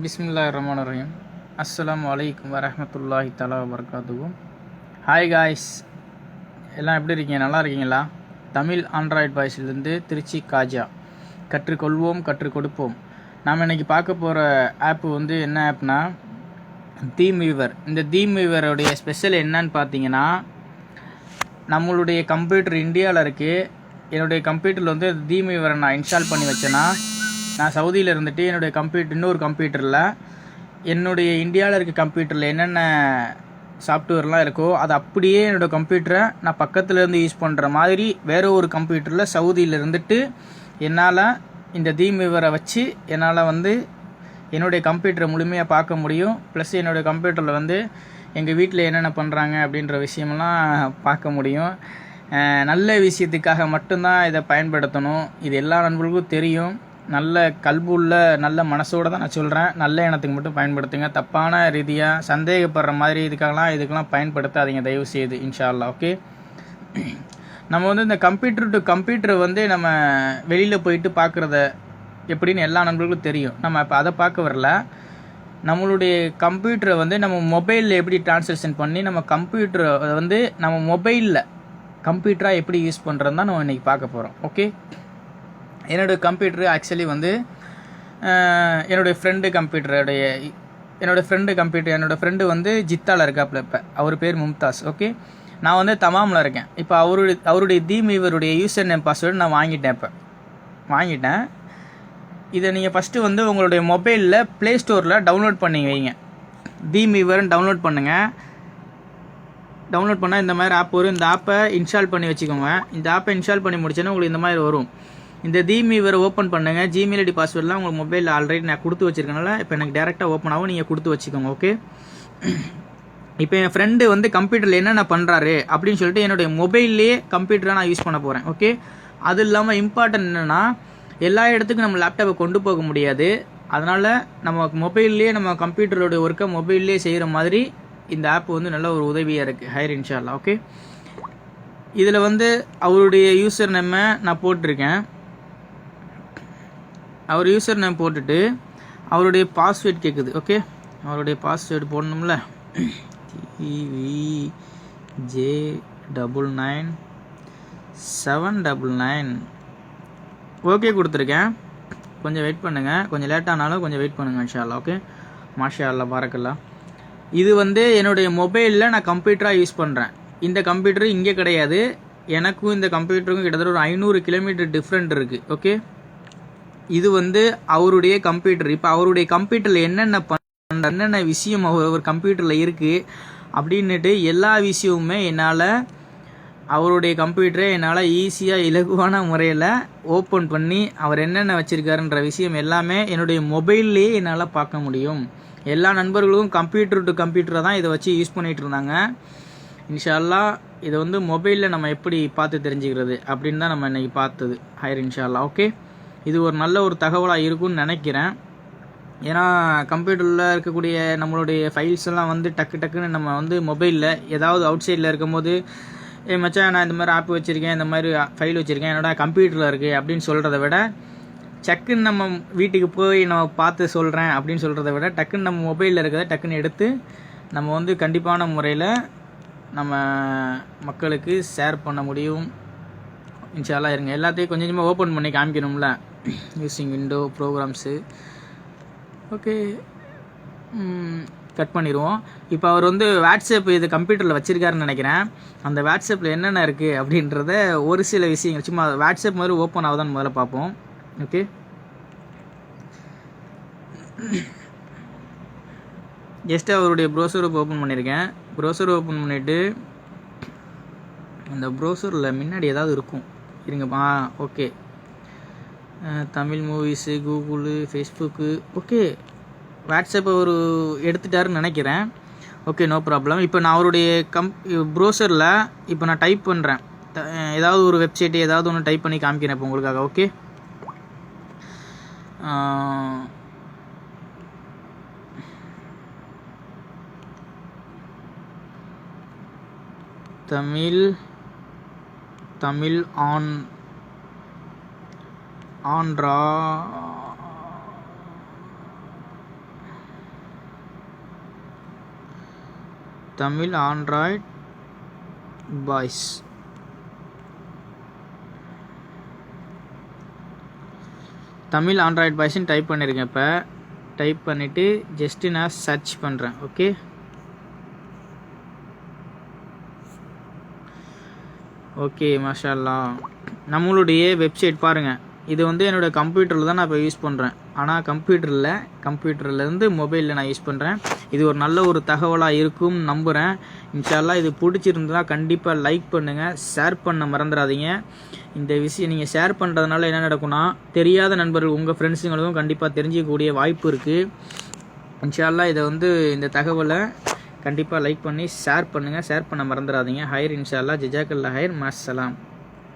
பிஸ்மில்லாஹிர்ரஹ்மானிர்ரஹீம். அஸ்ஸலாமு அலைக்கும் வரஹ்மத்துல்லாஹி தஆலா வபரகாத்துஹு. ஹாய் காய்ஸ், எல்லாம் எப்படி இருக்கீங்க? நல்லா இருக்கீங்களா? தமிழ் ஆண்ட்ராய்டு பாய்ஸ்லேருந்து திருச்சி காஜா. கற்றுக்கொள்வோம், கற்றுக் கொடுப்போம். நாம் இன்றைக்கி பார்க்க போகிற ஆப்பு வந்து என்ன ஆப்னா தீம் வீவர். இந்த தீம் வீவருடைய ஸ்பெஷல் என்னன்னு பார்த்தீங்கன்னா, நம்மளுடைய கம்ப்யூட்டர் இந்தியாவில் இருக்குது. என்னுடைய கம்ப்யூட்டரில் வந்து தீம் வீவரை நான் இன்ஸ்டால் பண்ணி வச்சேன்னா, நான் சவுதியில் இருந்துட்டு என்னுடைய இன்னொரு கம்ப்யூட்டரில் என்னுடைய இந்தியாவில் இருக்க கம்ப்யூட்டரில் என்னென்ன சாஃப்ட்வேர்லாம் இருக்கோ அது அப்படியே என்னோடய கம்ப்யூட்டரை நான் பக்கத்தில் இருந்து யூஸ் பண்ணுற மாதிரி வேறு ஒரு கம்ப்யூட்டரில் சவுதியில் இருந்துட்டு என்னால் இந்த தீம் வீவரை வச்சு என்னால் வந்து என்னுடைய கம்ப்யூட்டரை முழுமையாக பார்க்க முடியும். ப்ளஸ் என்னுடைய கம்ப்யூட்டரில் வந்து எங்கள் வீட்டில் என்னென்ன பண்ணுறாங்க அப்படின்ற விஷயமெல்லாம் பார்க்க முடியும். நல்ல விஷயத்துக்காக மட்டும்தான் இதை பயன்படுத்தணும். இது எல்லா நண்பர்களுக்கும் தெரியும். நல்ல கல்புள்ள நல்ல மனசோடு தான் நான் சொல்கிறேன். நல்ல எண்ணத்துக்கு மட்டும் பயன்படுத்துங்க. தப்பான ரீதியாக இதுக்கெல்லாம் இதுக்கெல்லாம் பயன்படுத்தாதீங்க தயவு செய்து, இன்ஷா அல்லாஹ். ஓகே, நம்ம வந்து இந்த கம்ப்யூட்டர் டு கம்ப்யூட்டரை வந்து நம்ம வெளியில் போயிட்டு பார்க்குறத எப்படின்னு எல்லா நண்பர்களுக்கும் தெரியும். நம்ம இப்போ அதை பார்க்க வரல. நம்மளுடைய கம்ப்யூட்டரை வந்து நம்ம மொபைலில் எப்படி ட்ரான்ஸ்லேஷன் பண்ணி நம்ம கம்ப்யூட்டரை வந்து நம்ம மொபைலில் கம்ப்யூட்டராக எப்படி யூஸ் பண்ணுறது தான் நம்ம இன்றைக்கி பார்க்க போகிறோம். ஓகே, என்னோடய கம்ப்யூட்டரு ஆக்சுவலி வந்து என்னோடய ஃப்ரெண்டு ஃப்ரெண்டு வந்து ஜித்தாவில் இருக்காப்புல. இப்போ அவர் பேர் மும்தாஸ். ஓகே, நான் வந்து தமாமில் இருக்கேன். இப்போ அவருடைய தீம் வீவருடைய யூசர் நேம் பாஸ்வேர்டு நான் வாங்கிட்டேன். இதை நீங்கள் ஃபஸ்ட்டு வந்து உங்களுடைய மொபைலில் ப்ளே ஸ்டோரில் டவுன்லோட் பண்ணி வைங்க. தீம் வீவர்னு டவுன்லோட் பண்ணுங்கள். டவுன்லோட் பண்ணால் இந்த மாதிரி ஆப் வரும். இந்த ஆப்பை இன்ஸ்டால் பண்ணி வச்சுக்கோங்க. இந்த ஆப்பை இன்ஸ்டால் பண்ணி முடிச்சோன்னா உங்களுக்கு இந்த மாதிரி வரும். இந்த தீம் வீவரை ஓப்பன் பண்ணுங்கள். ஜிமெயில் ஐடி பாஸ்வேர்டெலாம் உங்களுக்கு மொபைலில் ஆல்ரெடி நான் கொடுத்து வச்சுருக்கனால இப்போ எனக்கு டேரெக்டாக ஓப்பன் ஆகும். நீங்கள் கொடுத்து வச்சுக்கோங்க. ஓகே, இப்போ என் ஃப்ரெண்டு வந்து கம்ப்யூட்டரில் என்னென்ன பண்ணுறாரு அப்படின்னு சொல்லிட்டு என்னுடைய மொபைல்லேயே கம்ப்யூட்டரை நான் யூஸ் பண்ண போகிறேன். ஓகே, அது இல்லாமல் இம்பார்ட்டன்ட் என்னென்னா, எல்லா இடத்துக்கும் நம்ம லேப்டாப்பை கொண்டு போக முடியாது. அதனால் நம்ம மொபைல்லேயே நம்ம கம்ப்யூட்டரோடைய ஒர்க்கை மொபைல்லேயே செய்கிற மாதிரி இந்த ஆப் வந்து நல்ல ஒரு உதவியாக இருக்குது. ஹைர் இன்ஷா அல்லாஹ். ஓகே, இதில் வந்து அவருடைய யூசர் நேமை நான் போட்டிருக்கேன். அவர் யூசர் நேம் போட்டுட்டு அவருடைய பாஸ்வேர்டு கேட்குது. ஓகே, அவருடைய பாஸ்வேர்டு போடணும்ல. TVJ99799. ஓகே கொடுத்துருக்கேன். கொஞ்சம் வெயிட் பண்ணுங்கள். கொஞ்சம் லேட்டானாலும் கொஞ்சம் வெயிட் பண்ணுங்கள் இன்ஷா அல்லாஹ். ஓகே, மாஷா அல்லாஹ், பாரக்கல்லாஹ். இது வந்து என்னுடைய மொபைலில் நான் கம்ப்யூட்டராக யூஸ் பண்ணுறேன். இந்த கம்ப்யூட்டர் இங்கே கிடையாது. எனக்கும் இந்த கம்ப்யூட்டருக்கும் கிட்டத்தட்ட ஒரு 500 கிலோமீட்டர் டிஃப்ரெண்ட் இருக்குது. ஓகே, இது வந்து அவருடைய கம்ப்யூட்டர். இப்போ அவருடைய கம்ப்யூட்டரில் என்னென்ன விஷயம் அவர் கம்ப்யூட்டரில் இருக்குது அப்படின்னுட்டு எல்லா விஷயமுமே என்னால் அவருடைய கம்ப்யூட்டரை என்னால் ஈஸியாக இலகுவான முறையில் ஓப்பன் பண்ணி அவர் என்னென்ன வச்சுருக்காருன்ற விஷயம் எல்லாமே என்னுடைய மொபைல்லையே என்னால் பார்க்க முடியும். எல்லா நண்பர்களும் கம்ப்யூட்டர் டு கம்ப்யூட்டரை தான் இதை வச்சு யூஸ் பண்ணிகிட்டு இருந்தாங்க. இன்ஷா அல்லாஹ் இதை வந்து மொபைலில் நம்ம எப்படி பார்த்து தெரிஞ்சுக்கிறது அப்படின்னு தான் நம்ம இன்றைக்கி பார்த்தது. ஹைர் இன்ஷா அல்லாஹ். ஓகே, இது ஒரு நல்ல ஒரு தகவலாக இருக்கும்னு நினைக்கிறேன். ஏன்னா கம்ப்யூட்டரில் இருக்கக்கூடிய நம்மளுடைய ஃபைல்ஸ் எல்லாம் வந்து டக்குன்னு நம்ம வந்து மொபைலில் ஏதாவது அவுட் சைடில் இருக்கும்போது மச்சான் நான் இந்த மாதிரி ஆப் வச்சுருக்கேன், இந்த மாதிரி ஃபைல் வச்சுருக்கேன், என்னோட கம்ப்யூட்டரில் இருக்குது அப்படின்னு சொல்கிறத விட, டக்குன்னு நம்ம வீட்டுக்கு போய் நம்ம பார்த்து சொல்கிறேன் அப்படின்னு சொல்கிறத விட டக்குன்னு நம்ம மொபைலில் இருக்கிறத டக்குன்னு எடுத்து நம்ம வந்து கண்டிப்பான முறையில் நம்ம மக்களுக்கு ஷேர் பண்ண முடியும். இன்ஷா அல்லாஹ். இருங்க, எல்லாத்தையும் கொஞ்சம் கொஞ்சமாக ஓப்பன் பண்ணி காமிக்கணும்ல. Using window programs. Okay, cut பண்ணிடுவோம். இப்போ அவர் வந்து வாட்ஸ்அப் இது கம்ப்யூட்டரில் வச்சுருக்காருன்னு நினைக்கிறேன். அந்த வாட்ஸ்அப்பில் என்னென்ன இருக்குது அப்படின்றத ஒரு சில விஷயங்கள் சும்மா வாட்ஸ்அப் மாதிரி ஓப்பன் ஆகுதான்னு முதல்ல பார்ப்போம். ஓகே, ஜஸ்ட்டு அவருடைய ப்ரௌசரை ஓப்பன் பண்ணியிருக்கேன். ப்ரௌசரை ஓப்பன் பண்ணிவிட்டு அந்த ப்ரௌசரில் முன்னாடி ஏதாவது இருக்கும் இருங்கப்பா. Okay, Tamil movies, Google, Facebook. Okay, வாட்ஸ்அப்பை ஒரு எடுத்துட்டாருன்னு நினைக்கிறேன். Okay, no problem. இப்போ நான் அவருடைய ப்ரௌசரில் இப்போ நான் டைப் பண்ணுறேன். ஏதாவது ஒரு வெப்சைட்டு ஏதாவது ஒன்று டைப் பண்ணி காமிக்கிறேன் இப்போ உங்களுக்காக. Okay, Tamil Android Tamil Android boys. Tamil Android பாய்ஸ்ன்னு டைப் பண்ணியிருக்கேன். இப்போ டைப் பண்ணிவிட்டு ஜஸ்ட்டு நான் சர்ச் பண்ணுறேன். ஓகே, ஓகே, மாஷா அல்லாஹ். நம்மளுடைய வெப்சைட் பாருங்கள். இது வந்து என்னோடய கம்ப்யூட்டரில் தான் நான் இப்போ யூஸ் பண்ணுறேன். ஆனால் கம்ப்யூட்டர்லேருந்து மொபைலில் நான் யூஸ் பண்ணுறேன். இது ஒரு நல்ல ஒரு தகவலாக இருக்கும் நம்புகிறேன். இன்ஷா அல்லாஹ் இது பிடிச்சிருந்தா கண்டிப்பாக லைக் பண்ணுங்கள், ஷேர் பண்ண மறந்துடாதீங்க. இந்த விஷயம் நீங்கள் ஷேர் பண்ணுறதுனால என்ன நடக்கும்னா, தெரியாத நண்பர்கள் உங்கள் ஃப்ரெண்ட்ஸுங்களுக்கும் கண்டிப்பாக தெரிஞ்சிக்கக்கூடிய வாய்ப்பு இருக்குது. இன்ஷா அல்லாஹ் இதை வந்து இந்த தகவலை கண்டிப்பாக லைக் பண்ணி ஷேர் பண்ணுங்கள், ஷேர் பண்ண மறந்துடாதீங்க. ஹைர் இன்ஷா அல்லாஹ். ஜஸாக்கல்லாஹ் ஹைர். மஸ்ஸலாம்.